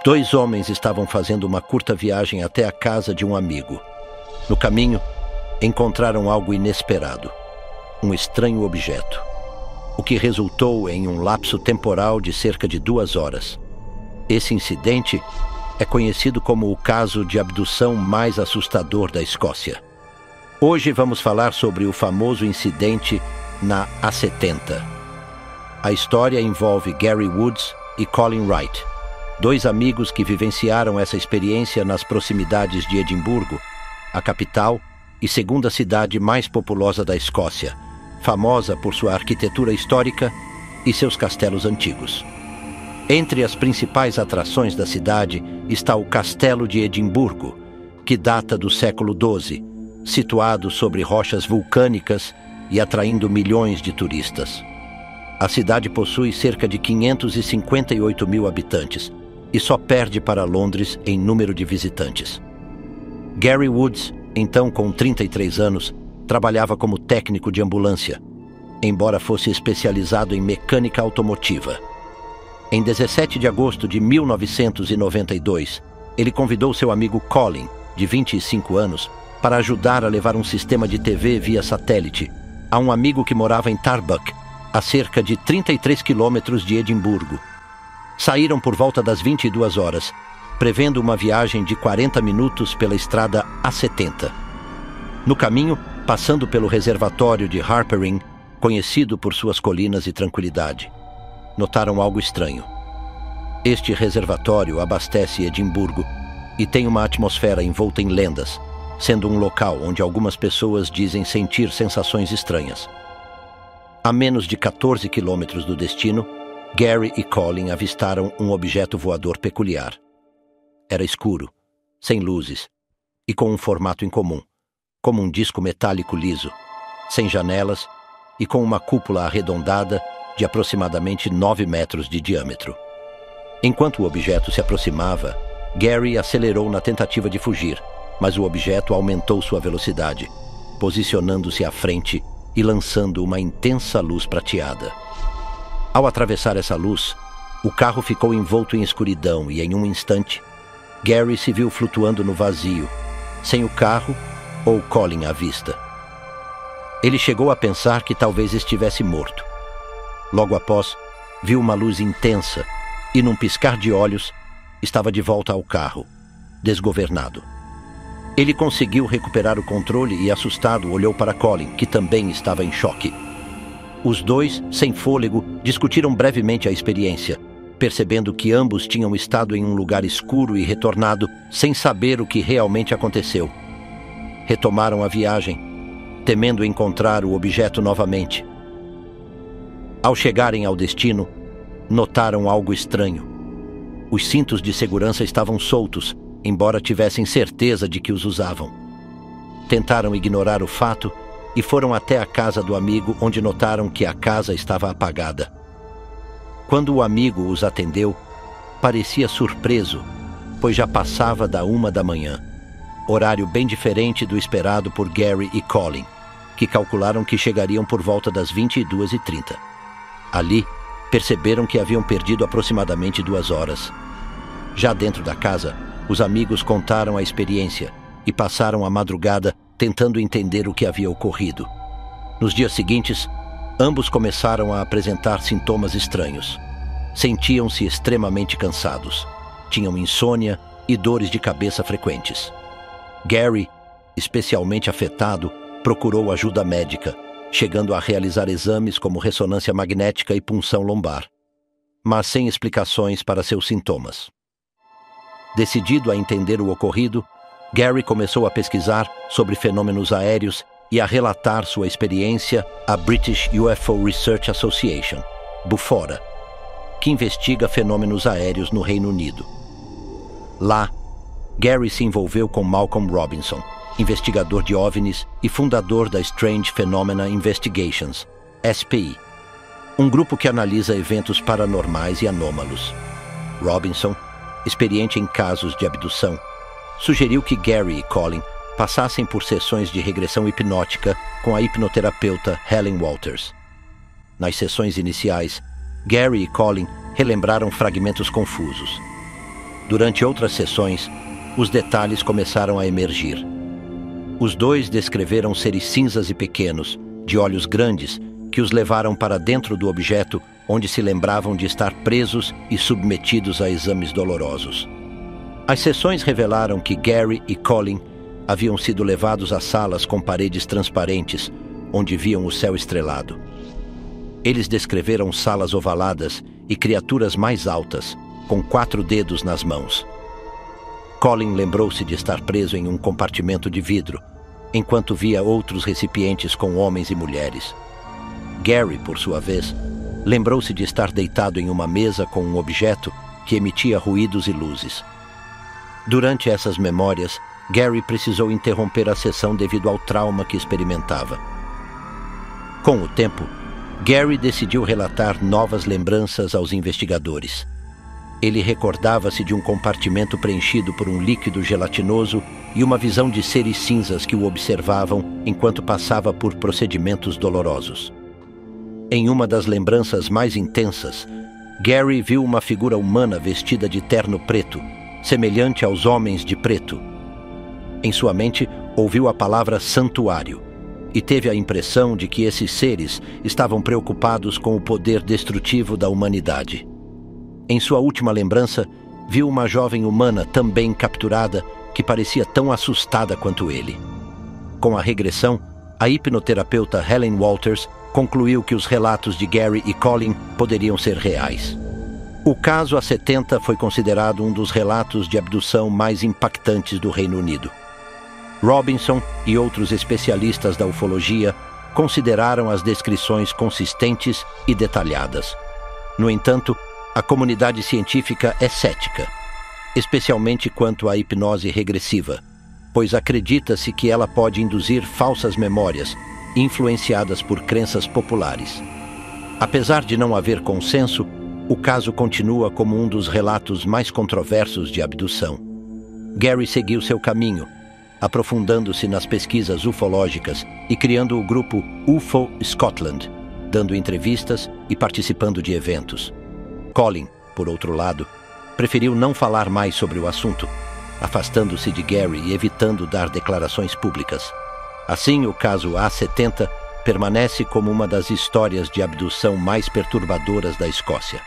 Dois homens estavam fazendo uma curta viagem até a casa de um amigo. No caminho, encontraram algo inesperado, um estranho objeto, o que resultou em um lapso temporal de cerca de 2 horas. Esse incidente é conhecido como o caso de abdução mais assustador da Escócia. Hoje vamos falar sobre o famoso incidente na A70. A história envolve Gary Woods e Colin Wright, dois amigos que vivenciaram essa experiência nas proximidades de Edimburgo, a capital e segunda cidade mais populosa da Escócia, famosa por sua arquitetura histórica e seus castelos antigos. Entre as principais atrações da cidade está o Castelo de Edimburgo, que data do século XII, situado sobre rochas vulcânicas e atraindo milhões de turistas. A cidade possui cerca de 558 mil habitantes e só perde para Londres em número de visitantes. Gary Woods, então com 33 anos, trabalhava como técnico de ambulância, embora fosse especializado em mecânica automotiva. Em 17 de agosto de 1992, ele convidou seu amigo Colin, de 25 anos, para ajudar a levar um sistema de TV via satélite a um amigo que morava em Tarbuck, a cerca de 33 quilômetros de Edimburgo. Saíram por volta das 22 horas, prevendo uma viagem de 40 minutos pela estrada A70. No caminho, passando pelo reservatório de Harpering, conhecido por suas colinas e tranquilidade, notaram algo estranho. Este reservatório abastece Edimburgo e tem uma atmosfera envolta em lendas, sendo um local onde algumas pessoas dizem sentir sensações estranhas. A menos de 14 quilômetros do destino, Gary e Colin avistaram um objeto voador peculiar. Era escuro, sem luzes e com um formato incomum, como um disco metálico liso, sem janelas e com uma cúpula arredondada de aproximadamente 9 metros de diâmetro. Enquanto o objeto se aproximava, Gary acelerou na tentativa de fugir, mas o objeto aumentou sua velocidade, posicionando-se à frente e lançando uma intensa luz prateada. Ao atravessar essa luz, o carro ficou envolto em escuridão e, em um instante, Gary se viu flutuando no vazio, sem o carro ou Colin à vista. Ele chegou a pensar que talvez estivesse morto. Logo após, viu uma luz intensa e, num piscar de olhos, estava de volta ao carro, desgovernado. Ele conseguiu recuperar o controle e, assustado, olhou para Colin, que também estava em choque. Os dois, sem fôlego, discutiram brevemente a experiência, percebendo que ambos tinham estado em um lugar escuro e retornado sem saber o que realmente aconteceu. Retomaram a viagem, temendo encontrar o objeto novamente. Ao chegarem ao destino, notaram algo estranho. Os cintos de segurança estavam soltos, embora tivessem certeza de que os usavam. Tentaram ignorar o fato e foram até a casa do amigo, onde notaram que a casa estava apagada. Quando o amigo os atendeu, parecia surpreso, pois já passava da 1 da manhã, horário bem diferente do esperado por Gary e Colin, que calcularam que chegariam por volta das 22h30. Ali, perceberam que haviam perdido aproximadamente 2 horas. Já dentro da casa, os amigos contaram a experiência e passaram a madrugada tentando entender o que havia ocorrido. Nos dias seguintes, ambos começaram a apresentar sintomas estranhos. Sentiam-se extremamente cansados, tinham insônia e dores de cabeça frequentes. Gary, especialmente afetado, procurou ajuda médica, chegando a realizar exames como ressonância magnética e punção lombar, mas sem explicações para seus sintomas. Decidido a entender o ocorrido, Gary começou a pesquisar sobre fenômenos aéreos e a relatar sua experiência à British UFO Research Association, BUFORA, que investiga fenômenos aéreos no Reino Unido. Lá, Gary se envolveu com Malcolm Robinson, investigador de OVNIs e fundador da Strange Phenomena Investigations, SPI, um grupo que analisa eventos paranormais e anômalos. Robinson, experiente em casos de abdução, sugeriu que Gary e Colin passassem por sessões de regressão hipnótica com a hipnoterapeuta Helen Walters. Nas sessões iniciais, Gary e Colin relembraram fragmentos confusos. durante outras sessões, os detalhes começaram a emergir. Os dois descreveram seres cinzas e pequenos, de olhos grandes, que os levaram para dentro do objeto onde se lembravam de estar presos e submetidos a exames dolorosos. As sessões revelaram que Gary e Colin haviam sido levados a salas com paredes transparentes, onde viam o céu estrelado. Eles descreveram salas ovaladas e criaturas mais altas, com 4 dedos nas mãos. Colin lembrou-se de estar preso em um compartimento de vidro, enquanto via outros recipientes com homens e mulheres. Gary, por sua vez, lembrou-se de estar deitado em uma mesa com um objeto que emitia ruídos e luzes. Durante essas memórias, Gary precisou interromper a sessão devido ao trauma que experimentava. Com o tempo, Gary decidiu relatar novas lembranças aos investigadores. Ele recordava-se de um compartimento preenchido por um líquido gelatinoso e uma visão de seres cinzas que o observavam enquanto passava por procedimentos dolorosos. Em uma das lembranças mais intensas, Gary viu uma figura humana vestida de terno preto, semelhante aos homens de preto. Em sua mente, ouviu a palavra santuário e teve a impressão de que esses seres estavam preocupados com o poder destrutivo da humanidade. Em sua última lembrança, viu uma jovem humana também capturada que parecia tão assustada quanto ele. Com a regressão, a hipnoterapeuta Helen Walters concluiu que os relatos de Gary e Colin poderiam ser reais. O caso A70 foi considerado um dos relatos de abdução mais impactantes do Reino Unido. Robinson e outros especialistas da ufologia consideraram as descrições consistentes e detalhadas. No entanto, a comunidade científica é cética, especialmente quanto à hipnose regressiva, pois acredita-se que ela pode induzir falsas memórias, influenciadas por crenças populares. Apesar de não haver consenso, o caso continua como um dos relatos mais controversos de abdução. Gary seguiu seu caminho, aprofundando-se nas pesquisas ufológicas e criando o grupo UFO Scotland, dando entrevistas e participando de eventos. Colin, por outro lado, preferiu não falar mais sobre o assunto, afastando-se de Gary e evitando dar declarações públicas. Assim, o caso A70 permanece como uma das histórias de abdução mais perturbadoras da Escócia.